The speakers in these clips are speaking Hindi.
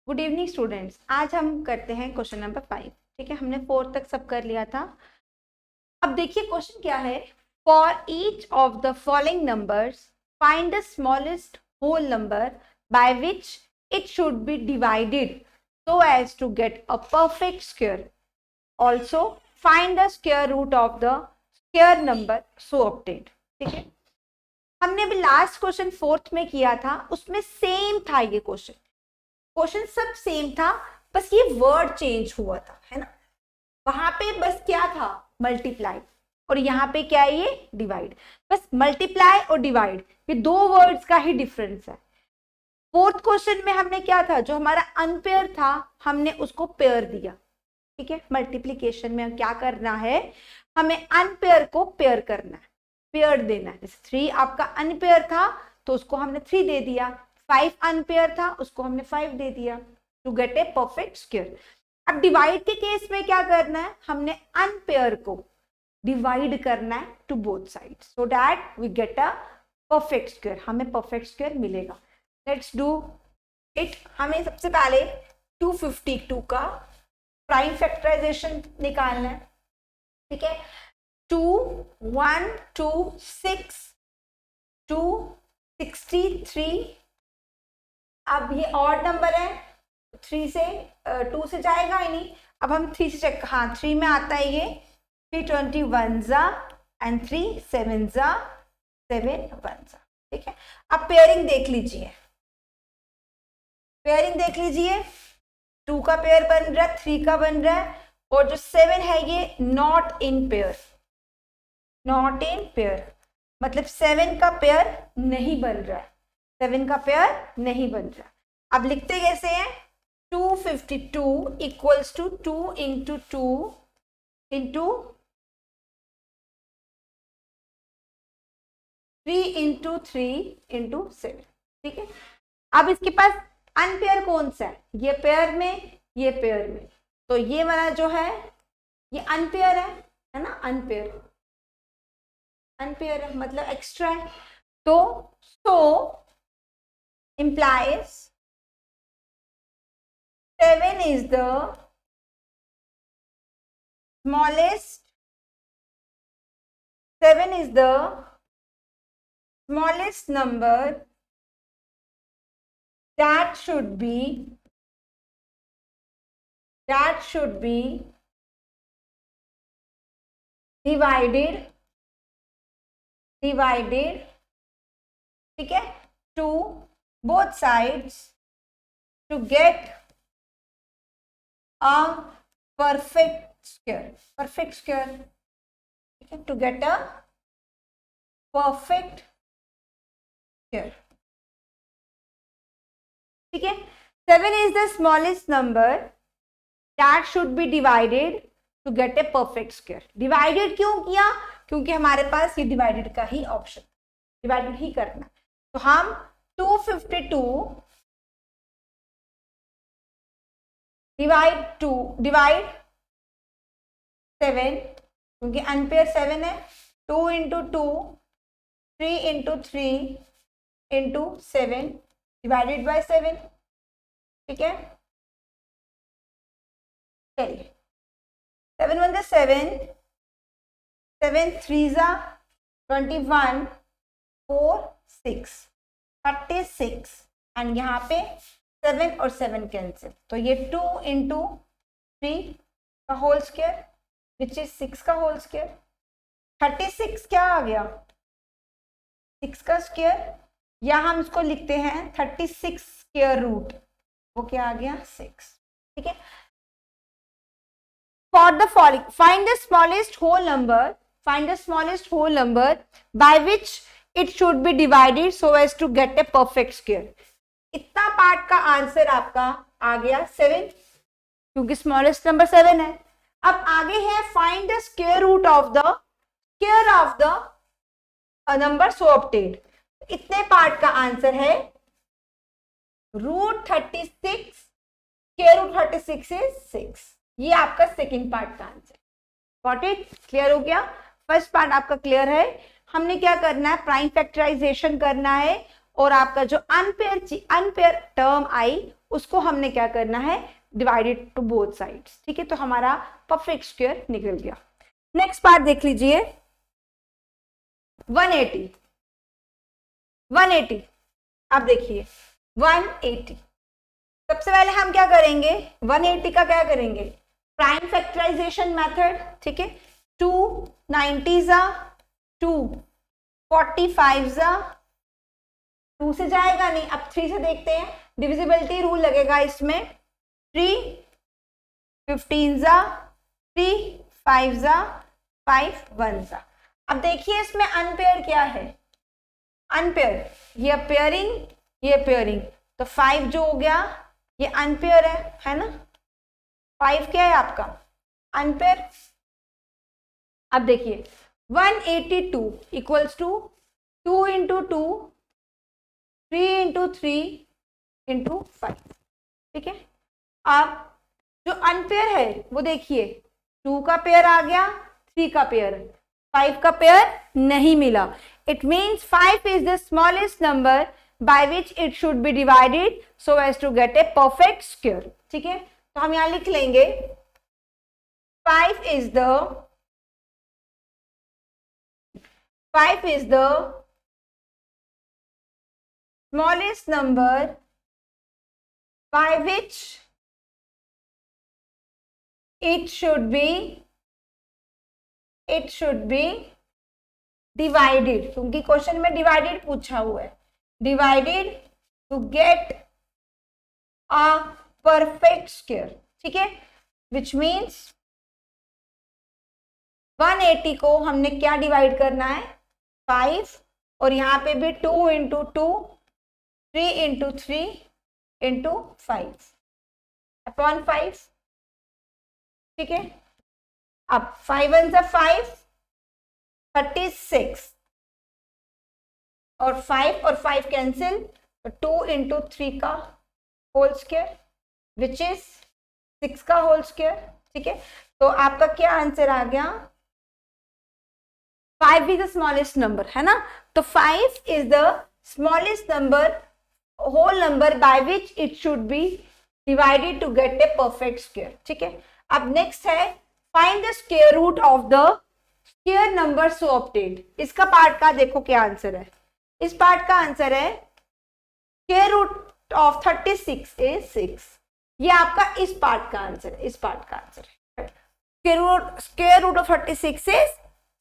Good evening students. आज हम करते हैं क्वेश्चन नंबर 5। ठीक है, हमने 4 तक सब कर लिया था। अब देखिए क्वेश्चन क्या है। For each of the following numbers find the smallest whole number by which it should be divided so as to get a perfect square. Also find the square root of the square number so obtained. ठीक है, हमने अभी लास्ट क्वेश्चन 4th में किया था, उसमें सेम था ये क्वेश्चन सब सेम था, बस ये वर्ड चेंज हुआ था, है ना। वहां पे बस क्या था, मल्टीप्लाई, और यहाँ पे क्या है, ये डिवाइड। बस मल्टीप्लाई और डिवाइड, ये दो वर्ड्स का ही डिफरेंस है। 4th क्वेश्चन में हमने क्या था, जो हमारा अनपेयर था हमने उसको पेयर दिया। ठीक है, मल्टीप्लीकेशन में क्या करना है, हमें अनपेयर को पेयर करना है, पेयर देना है। जैसे 3 आपका अनपेयर था तो उसको हमने 3 दे दिया, 5 अनपेयर था उसको हमने 5 दे दिया, to get a perfect square. अब डिवाइड के केस में क्या करना है, हमने अनपेयर को डिवाइड करना है to both side so that we get a perfect square, हमें परफेक्ट स्क्वायर मिलेगा। Let's do it. हमें सबसे पहले 252 का प्राइम फैक्टराइजेशन निकालना है। ठीक है, 2 1 2 6 2 63। अब ये ऑड नंबर है, 3 से 2 से जाएगा ही नहीं। अब हम 3 से चेक, हाँ 3 में आता है ये, 321 जा एंड 3 7 जा 7 1 जा। ठीक है, अब पेयरिंग देख लीजिए, पेयरिंग देख लीजिए। 2 का पेयर बन रहा है, 3 का बन रहा है, और जो 7 है ये not in pair, not in pair मतलब 7 का पेयर नहीं बन रहा है, 7 का पेयर नहीं बन रहा। अब लिखते कैसे हैं, 252 equals to 2 into 2 into 3 into 3 into 7। ठीक है, अब इसके पास अनपेयर कौन सा है, ये पेयर में, ये पेयर में, तो ये वाला जो है ये अनपेयर है ना, अनपेयर, अनपेयर है मतलब एक्स्ट्रा है। तो सो implies 7 is the smallest, 7 is the smallest number that should be divided, ठीक है, to both sides to get a perfect square, ठीक है, to get a perfect square। ठीक है, 7 is the smallest number that should be divided to get a perfect square। Divided क्यों किया, क्योंकि हमारे पास ये डिवाइडेड का ही ऑप्शन, डिवाइडेड ही करना। तो हम 252 डिवाइड 7, क्योंकि अनपेयर 7 है, 2 into 2 3 into 3 into 7 divided by 7। ठीक है, चलिए 7 1 7, 7 3 जा 21, 4 6 36, एंड यहाँ पे 7 और 7 कैंसिल, तो ये 2 इंटू 3 का होल स्क्वायर विच इज 6 का होल स्क्वायर। 36 क्या आ गया, 6 का स्क्वायर, या हम इसको लिखते हैं 36 स्क्वायर रूट, वो क्या आ गया 6। ठीक है, for the following find the smallest whole number by which it should be divided so as to get a perfect square। इतना पार्ट का आंसर आपका आ गया 7, क्योंकि स्मॉलेस्ट नंबर 7 है। अब आगे है find the square root of the number so obtained. इतने पार्ट का आंसर है रूट 36, स्क्वायर रूट 36 इज 6। ये आपका सेकेंड पार्ट का आंसर। गॉट इट, क्लियर हो गया। फर्स्ट पार्ट आपका क्लियर है। हमने क्या करना है, प्राइम फैक्टराइजेशन करना है, और आपका जो अनपेयर टर्म आई उसको हमने क्या करना है, डिवाइडेड टू बोथ साइड्स, ठीक है। तो हमारा परफेक्ट स्क्वायर निकल गया। नेक्स्ट पार्ट देख लीजिए, 180। 180, अब देखिए 180, सबसे पहले हम क्या करेंगे, 180 का क्या करेंगे, प्राइम फैक्टराइजेशन मेथड, ठीक है। 2 90 जा, 2 45 जा, 2 से जाएगा नहीं, अब 3 से देखते हैं, डिविजिबिलिटी रूल लगेगा इसमें, 3 15 जा, 3 5 जा, 5 1 जा। अब देखिए इसमें अनपेयर क्या है, अनपेयर, ये पेयरिंग, ये पेयरिंग, तो 5 जो हो गया ये अनपेयर है ना, 5 क्या है आपका अनपेयर। अब देखिए 182 equals to 2 into 2, 3 into 3 into 5, ठीक है। अब जो अनपेयर है वो देखिए 2 का पेयर आ गया, 3 का पेयर, 5 का पेयर नहीं मिला। It means 5 is the smallest number by which it should be divided so as to get a perfect square, ठीक है। तो हम यहां लिख लेंगे 5 is the smallest number by which it should be divided, क्योंकि क्वेश्चन में डिवाइडेड पूछा हुआ है, divided to get a perfect square, ठीक है। which means 180 को हमने क्या डिवाइड करना है, 5, और यहाँ पे भी 2 इंटू 2, 3 इंटू 3 इंटू 5 अपॉन 5, ठीक है। अब 5 1 जा 5, 36, और 5 और 5 कैंसिल, तो 2 इंटू 3 का होल स्क्वायर विच इज 6 का होल स्क्वायर, ठीक है। तो आपका क्या आंसर आ गया, 5 इज द स्मॉलेस्ट नंबर, है ना। तो 5 is the smallest number, whole number by which it should be divided to get a perfect square, ठीक है। अब नेक्स्ट है find the square root of the square number so obtained. इसका पार्ट का देखो क्या आंसर है, इस पार्ट का आंसर है स्क्वायर रूट ऑफ 36 इज 6। ये आपका इस पार्ट का आंसर है, इस पार्ट का आंसर है square root of 36 is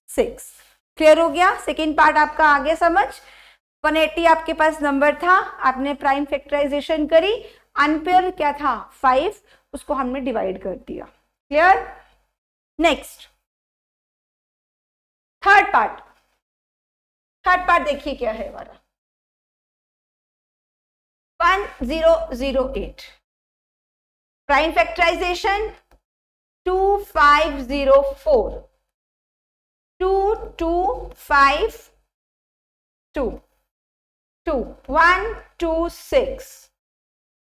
6। Clear हो गया, सेकेंड पार्ट आपका आगे समझ। 180 आपके पास नंबर था, आपने प्राइम फैक्टराइजेशन करी, अनपेयर क्या था 5, उसको हमने डिवाइड कर दिया। क्लियर। नेक्स्ट थर्ड पार्ट देखिए क्या है हमारा, 1008 प्राइम फैक्टराइजेशन 2504, 2252, 126,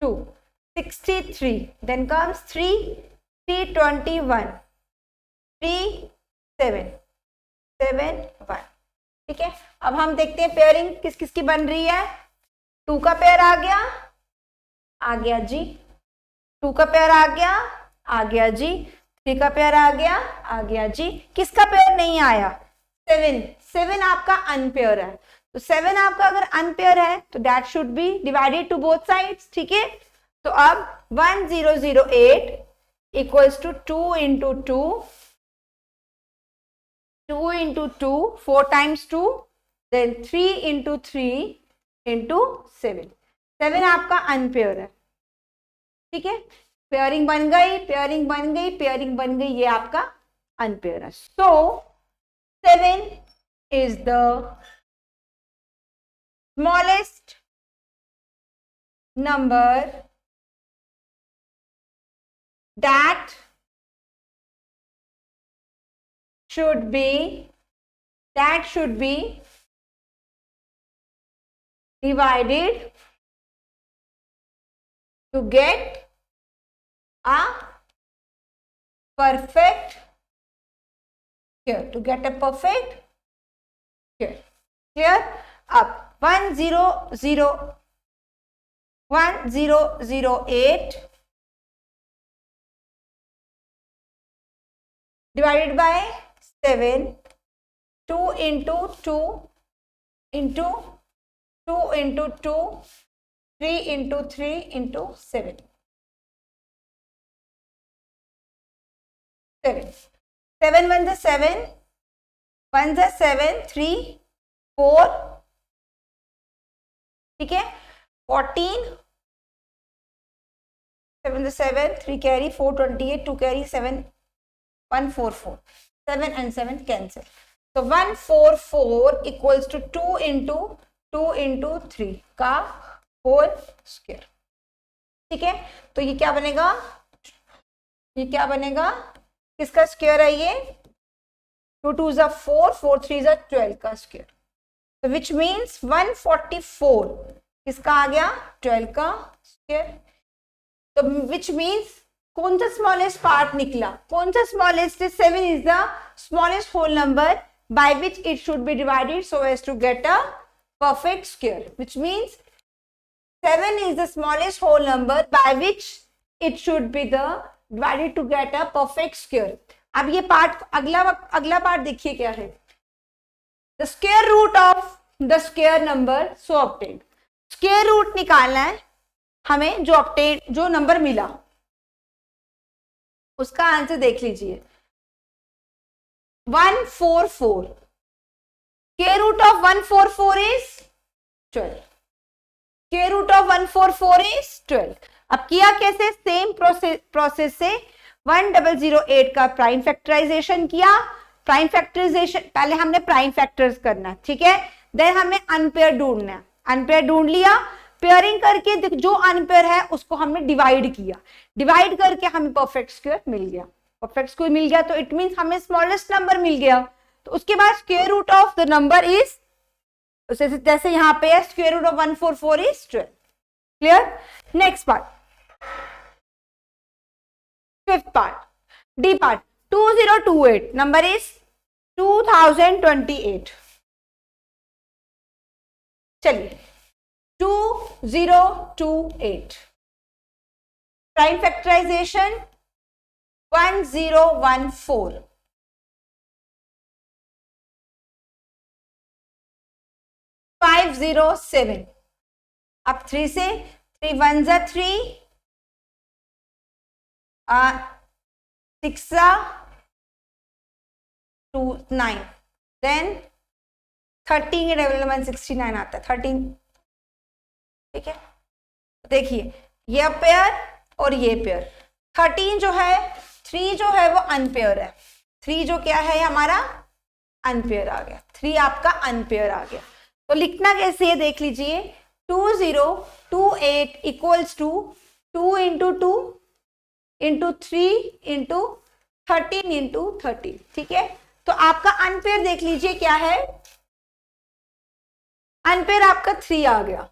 263, then comes 321, 3771, ठीक है। अब हम देखते हैं पेयरिंग किस किस की बन रही है। 2 का पेयर आ गया जी, 2 का पेयर आ गया जी, 3 का पेयर आ गया जी। किसका पेयर नहीं आया, 7 आपका अनपेयर है, तो 7 आपका अगर अनपेयर है तो that should be divided to both sides, ठीक है। तो अब 1008 equals to 2 into 2, 2 into 2, 4 times 2, then 3 into 3 into 7, 7 आपका अनपेयर है, ठीक है। पेयरिंग बन गई, पेयरिंग बन गई, पेयरिंग बन गई, ये आपका अनपेयर है। सो 7 is the smallest number that should be divided to get a perfect square, to get a perfect square. Clear? अब 1008 1008 divided by 7, 2 into 2 into 2 into 2, 3 into 3 into 7. 7 1 is 7, 1 is 7, 3 4, ठीक है, 14, 7 is 7, 3 carry, 4 28, 2 carry, 7 1 4 4, 7 and 7 cancel. So 144 equals to 2 into 2 into 3 का होल स्क्वायर, ठीक है. तो ये क्या बनेगा, ये क्या बनेगा, किसका स्क्वायर है ये, 2 2 is 4, 4 3 is 12 का स्क्वायर. तो विच मीन्स 144 किसका आ गया, 12 का स्क्वायर. तो विच मीन्स कौन सा स्मॉलेस्ट पार्ट निकला, कौन सा smallest, 7 is the smallest whole number by which it should be divided so as to get a perfect square, which means 7 is the smallest whole number by which it should be the divided to get a perfect square. अब ये पार्ट, अगला पार्ट देखिए क्या है, the square root of the square number so obtained. Square root निकालना है हमें, जो नंबर मिला उसका आंसर देख लीजिए, 144. Square root of 144 is 12. Square root of 144 is 12. अब किया कैसे, सेम प्रोसेस से 1008 का प्राइम फैक्टराइजेशन किया. प्राइम फैक्टराइजेशन पहले हमने प्राइम फैक्टर्स करना, ठीक है, देन हमें अनपेयर ढूंढना. अनपेयर ढूंढ लिया, पेयरिंग करके जो अनपेयर है उसको हमने डिवाइड किया, डिवाइड करके हमें परफेक्ट स्क्वायर मिल गया. परफेक्ट स्क्वायर मिल गया तो इट मींस हमें स्मॉलेस्ट नंबर मिल गया. तो उसके बाद square root of the number is, जैसे यहाँ पे है square root of 144 is 12. Clear. Next part, fifth part, D part, 2028 number is 2028. चलिए 2028 प्राइम फैक्टराइजेशन 1014, 507. अब 3 से 3 1 जा 3, 6 2 9, देन 13 के टेबल में 169 आता है, 13, ठीक है. देखिए ये पेयर और ये पेयर, 13 जो है, 3 जो है वो अनपेयर है, 3 जो क्या है हमारा अनपेयर आ गया, 3 आपका अनपेयर आ गया. तो लिखना कैसे है देख लीजिए, 2028 equals to 2 into 2 into 3 into 13 into 13, ठीक है. तो आपका अनपेयर देख लीजिए क्या है, अनपेयर आपका 3 आ गया.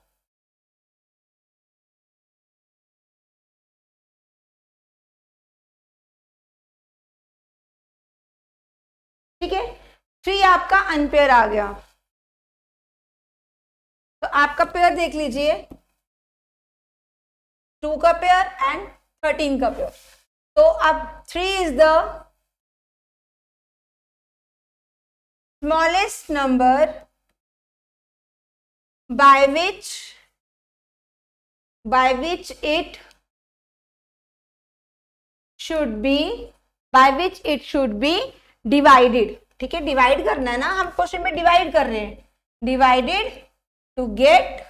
ठीक है, 3 आपका अनपेयर आ गया. तो आपका पेयर देख लीजिए, 2 का पेयर एंड 13 का पेयर. तो अब 3 is the smallest number by which it should be divided. ठीक है, डिवाइड करना है ना, हम क्वेश्चन में डिवाइड कर रहे हैं, divided to get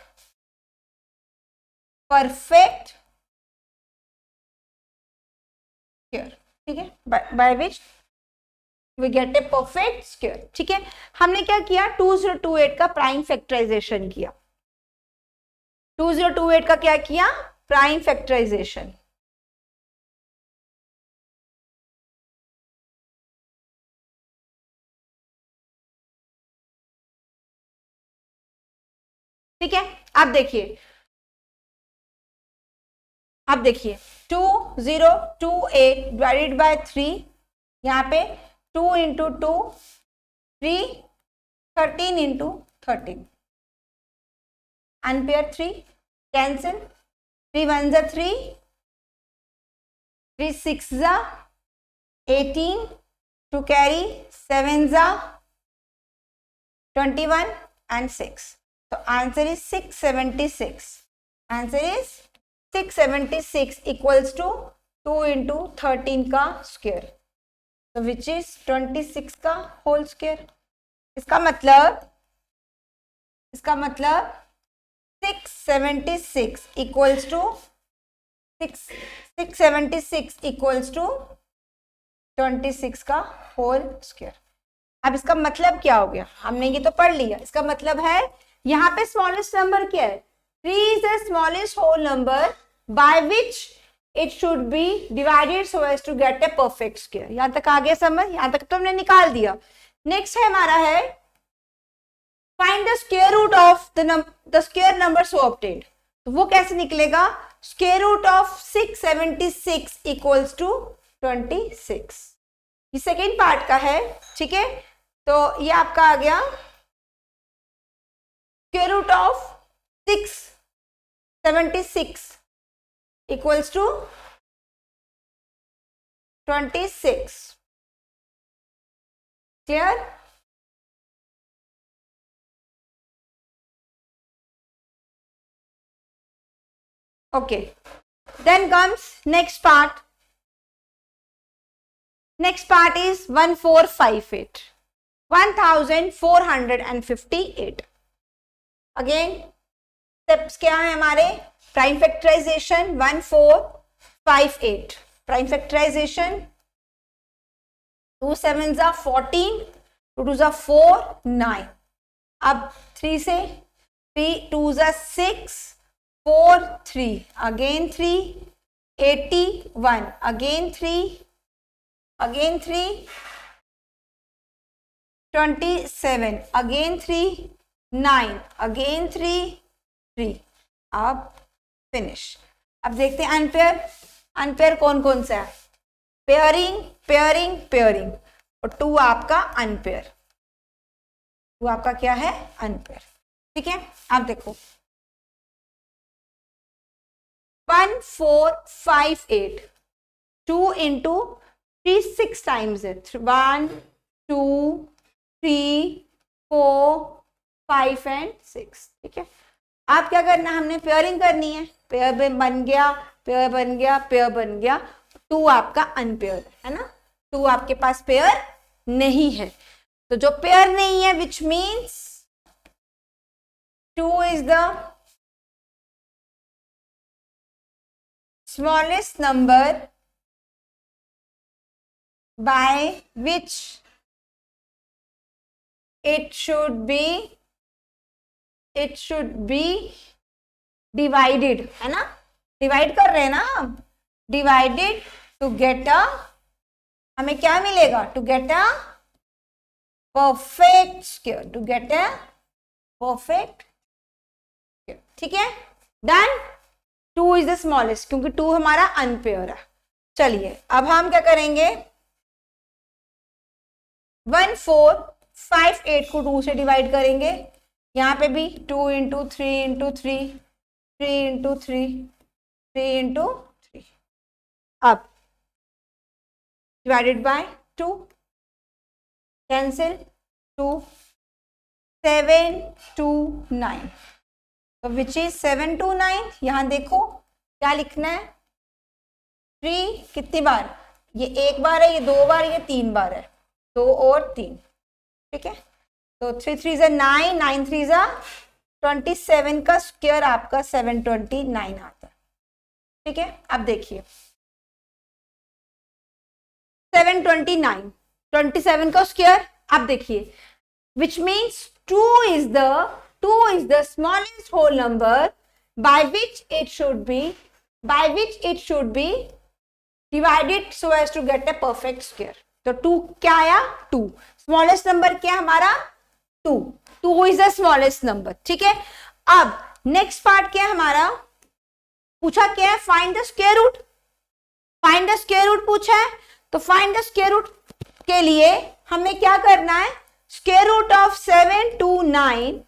perfect square. ठीक है, by which we get a perfect square. ठीक है, हमने क्या किया, 2028 का प्राइम फैक्टराइजेशन किया. 2028 का क्या किया, प्राइम फैक्टराइजेशन. ठीक है, अब देखिए 2028 डिवाइडेड बाय 3, यहाँ पे 2 इंटू 2 3, 13 इंटू 13, अनपेयर 3 कैंसिल, 3 1 जा 3, 3 6 जा 18, 2 carry 7 जा 21 and 6. So answer is 676. Answer is 676 equals to 2 into 13 का स्क्वायर, so which is 26 का होल स्क्वायर. इसका मतलब 676 equals to 676 equals to 26 का होल स्क्वायर. अब इसका मतलब क्या हो गया, हमने ये तो पढ़ लिया. इसका मतलब है यहाँ पे स्मॉलेस्ट नंबर क्या है, 3 is the smallest whole number by which it should be divided so as to get a perfect square. यहाँ तक आ गया समझ, यहाँ तक तो हमने निकाल दिया. नेक्स्ट है हमारा है find the square root of the square number so obtained. तो वो कैसे निकलेगा, square root of 676 equals to 26. ये सेकेंड पार्ट का है, ठीक है. तो ये आपका आ गया square root of 676 equals to 26. Clear? Okay. Then comes next part. Next part is 1458. 1458. Again steps क्या है हमारे, प्राइम फैक्टराइजेशन 1458, प्राइम फैक्टराइजेशन 2 7 जा 14, 2 2 जा 4 9. अब 3 से 3 2 जा 6 4 3 अगेन 3 81 अगेन 3 27 अगेन 3 9 अगेन 3 3. अब फिनिश. अब देखते हैं अनपेयर. अनपेयर कौन कौन सा है, पेयरिंग पेयरिंग पेयरिंग, और 2 आपका अनपेयर. 2 आपका क्या है, अनपेयर. ठीक है. अब देखो 1458, 2 into 3 6 times it, 1 2 3 4 5 and 6. ठीक है. आप क्या करना, हमने पेयरिंग करनी है. पेयर बन गया, पेयर बन गया, पेयर बन गया. 2 आपका अनपेयर है ना, 2 आपके पास पेयर नहीं है. तो जो पेयर नहीं है which means 2 is the smallest number by which it should be divided, है ना, डिवाइड कर रहे हैं ना हम, डिवाइडेड टू गेट अ, हमें क्या मिलेगा, to get a perfect square, to get a perfect. ठीक है. डन. 2 इज द स्मॉलेस्ट, क्योंकि 2 हमारा अनपेयर है. चलिए अब हम क्या करेंगे, 1458 को 2 से डिवाइड करेंगे. यहाँ पे भी 2 into 3 into 3 3 into 3 3 into 3. अब डिवाइडेड बाय 2, कैंसिल 2 7 2 9. तो विच इज 7 2 9. यहाँ देखो क्या लिखना है, 3 कितनी बार, ये 1 बार है, ये 2 बार, ये 3 बार है, 2 और 3. ठीक है. तो 3 3 जा 9, 9 3 जा 27 का स्क्वायर आपका 729 आता है. ठीक है. अब देखिए 729, 27 का स्क्वायर. अब देखिए which means 2 is the smallest whole number by which it should be divided so as to get a perfect square. तो 2 क्या आया, 2. स्मॉलेस्ट नंबर क्या हमारा, 2 इज द स्मॉलेस्ट नंबर. ठीक है. अब नेक्स्ट पार्ट क्या है हमारा, पूछा क्या है, find the square root. Find the square root पूछा है. तो फाइंड द स्क्वायर रूट के लिए हमें क्या करना है, square root of 7 2 9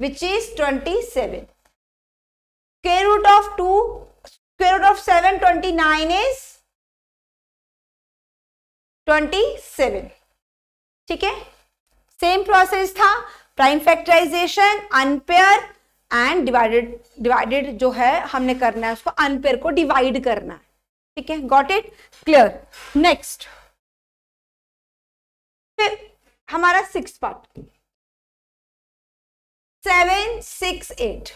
which is 27. Square root of 2 square root of 729 is 27. ठीक है, सेम प्रोसेस था, prime factorisation, unpair and divided जो है हमने करना है उसको अनपेयर को डिवाइड करना है. ठीक है, गॉट इट, क्लियर. नेक्स्ट फिर हमारा 6th part 768.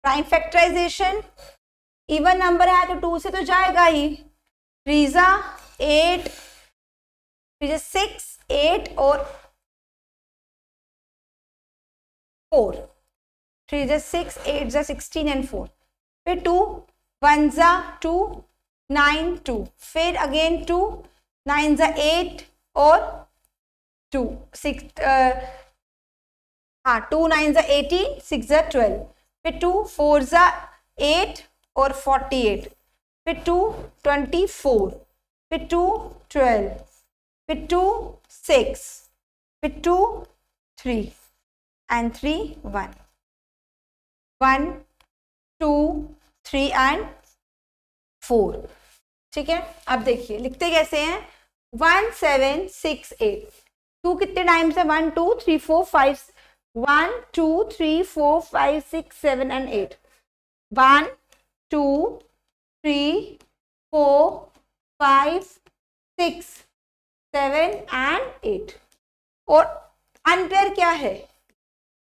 Prime factorisation, even number है तो 2 से तो जाएगा ही. 3 8, 6 8 और 4. 3 6 8 16 एंड 4. फिर 2 1 2 9 2. फिर अगेन 2 9 8 और 2 6 2 9 18 6 12. फिर 2 4 8 और 48. फिर 2 24. फिर 2 12. फिर 2 6. फिर 2 3 and 3 1 1 2 3 and 4. ठीक है, अब देखिए लिखते कैसे हैं. 1768. 2 कितने टाइम्स है? 1 2 3 4 5 1 2 3 4 5 6 7 and 8. 1 2 3 4 5 6 7 and 8. और अनपेयर क्या है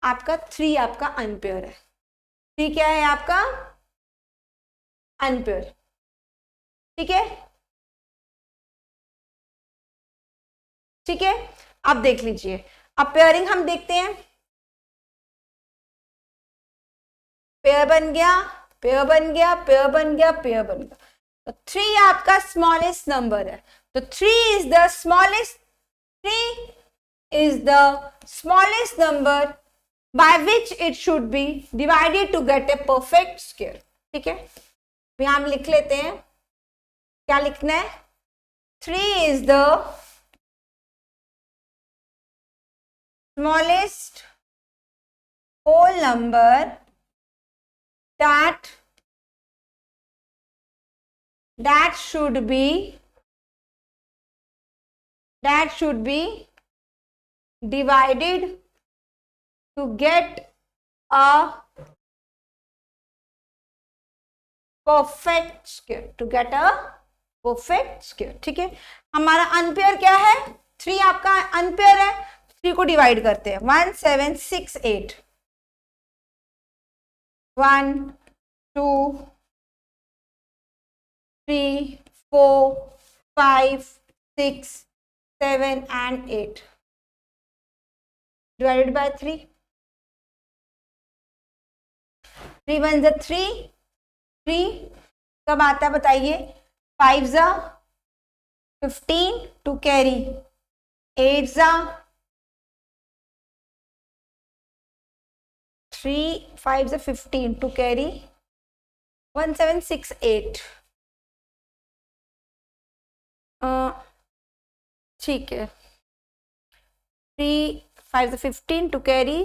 आपका? 3 आपका अनपेयर है. 3 क्या है आपका? अनपेयर. ठीक है, ठीक है, अब देख लीजिए. अब पेयरिंग हम देखते हैं. पेयर बन गया, पेयर बन गया, पेयर बन गया, पेयर बन गया. तो 3 आपका स्मॉलेस्ट नंबर है. तो 3 is the smallest, 3 is the smallest number by which it should be divided to get a perfect square. ठीक है, यहां हम लिख लेते हैं. क्या लिखना है? 3 is the smallest whole number that should be divided to get a perfect square. ठीक है, हमारा अनपेयर क्या है? 3 आपका अनपेयर है. 3 को डिवाइड करते हैं. 1768. 1 2 3 4 5 6 7 and 8 divided by 3. 3 1 3. 3 कब आता है बताइए? 5 15 to carry. 8 3 5 15 to carry. 1768. ठीक है. 3 5 15 to carry.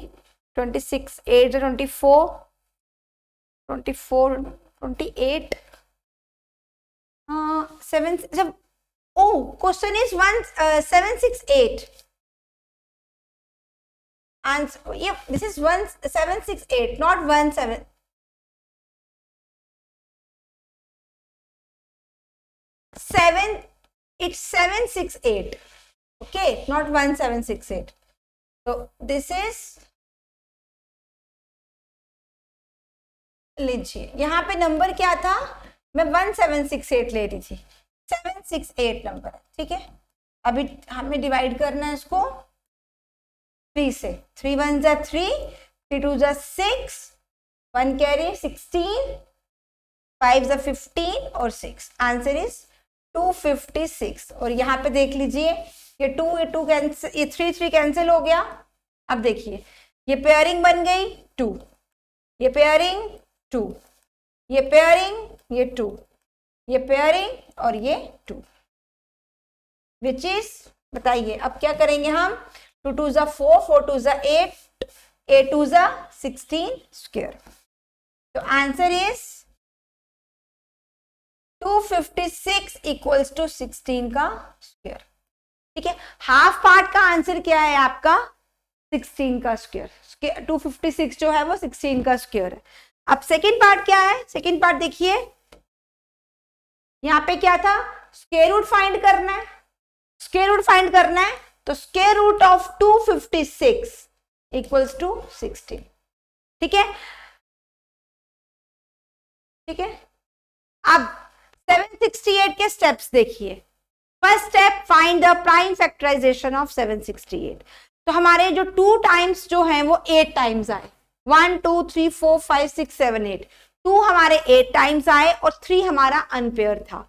26 8 24 24 28. 7 जब question is 768. Answer, yep, this is 1768, not 17. It's 768. Okay, not 1768. So this is, लीजिए यहाँ पे नंबर क्या था? मैं 1768 ले रही थी. 768 नंबर है. ठीक है, अभी हमें डिवाइड करना है इसको 3 से. 3 1 3, 3 2 6, 1 कैरी 16, 5 15 और 6. Answer is 256. और यहाँ पे देख लीजिए ये 2 कैंसिल, ये 3 कैंसिल हो गया. अब देखिए ये पेयरिंग बन गई 2, ये पेयरिंग 2, ये पेयरिंग, ये 2, ये पेयरिंग और ये 2, विच इज, बताइए अब क्या करेंगे हम? 2 2 4, 4 2 8, 8 2 16 स्क्वायर. तो आंसर इज 256 इक्वल्स टू 16 का स्क्वायर। ठीक है, हाफ पार्ट का आंसर क्या है आपका 16 का स्क्वायर। 256 जो है वो 16 का स्क्वायर है। अब सेकेंड पार्ट क्या है, सेकेंड पार्ट देखिए, यहां पे क्या था, स्क्वायर रूट फाइंड करना है, स्क्वायर रूट फाइंड करना है, तो square root of 256 equals to 16। ठीक है, ठीक है। अब 768 के स्टेप्स देखिए। First step, find the prime factorisation of 768। तो हमारे जो 2 टाइम्स जो हैं वो 8 टाइम्स आए, 1 2 3 4 5 6 7 8, 2 हमारे 8 टाइम्स आए और 3 हमारा अनपेयर था।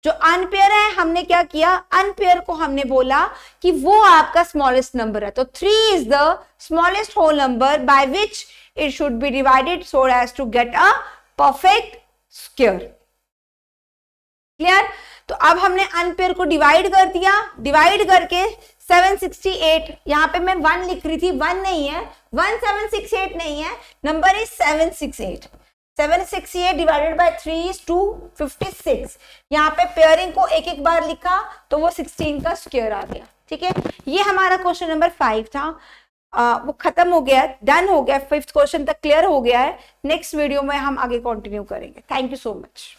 जो अनपेयर है हमने क्या किया, अनपेयर को हमने बोला कि वो आपका स्मॉलेस्ट नंबर है, तो 3 is the smallest whole number by which it should be divided so as to get a perfect square. Clear? तो अब हमने अनपेयर को डिवाइड कर दिया, डिवाइड करके 768, यहां पे मैं 1 लिख रही थी, 1 नहीं है, 1768 नहीं है, number is 768। 768 divided by 3 is 256। यहाँ पे पेयरिंग को एक एक बार लिखा तो वो 16 का स्क्वायर आ गया। ठीक है, ये हमारा क्वेश्चन नंबर 5 था। वो खत्म हो गया, डन हो गया, 5th क्वेश्चन तक क्लियर हो गया है। नेक्स्ट वीडियो में हम आगे कंटिन्यू करेंगे। Thank you so much.